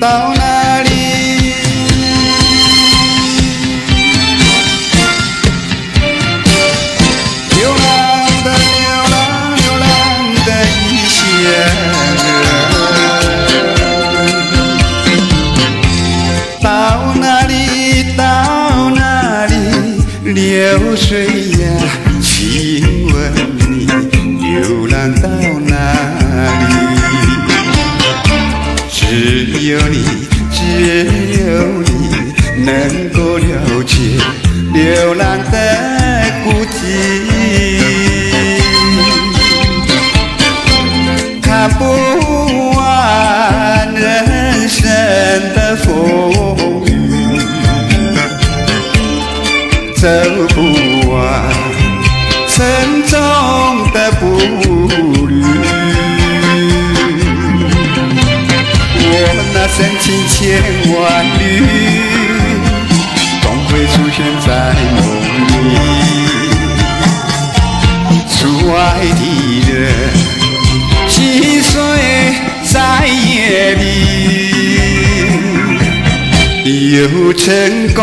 到哪里？流浪的流浪，流浪的异乡人，到哪里？到哪里？流水呀，请问你流浪到哪里？只有你，只有你能够了解流浪的孤寂，看不完人生的风雨，走不完沉重的步履。那深情千万缕，总会出现在梦里。出外的人，细碎在夜里，有成功，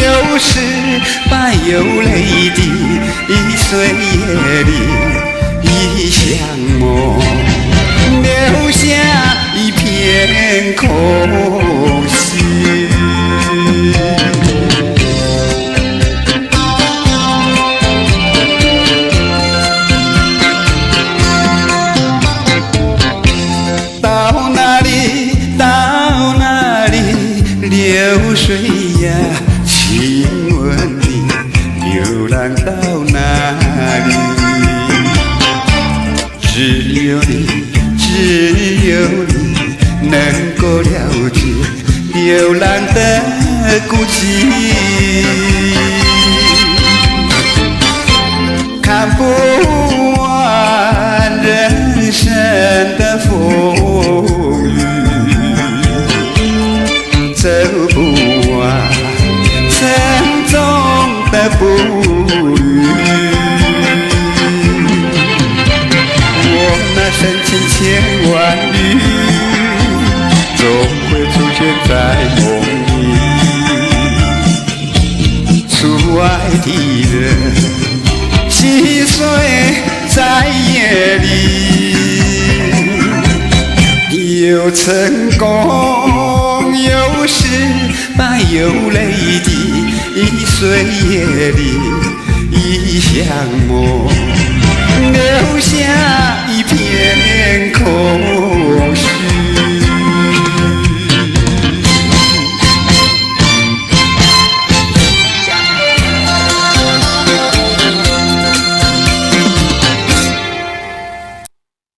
有失败，有泪滴，岁月里一项梦。留下一片空隙。到哪里？到哪里？流水呀，请问你流浪到哪里？只有你，只有你能够了解流浪的孤寂，看不完人生的风雨，走不完沉重的步履。深情千万缕，总会出现在梦里。出外的人，细碎在夜里，有成功，有失败，有泪滴，岁月里一项梦。留下一片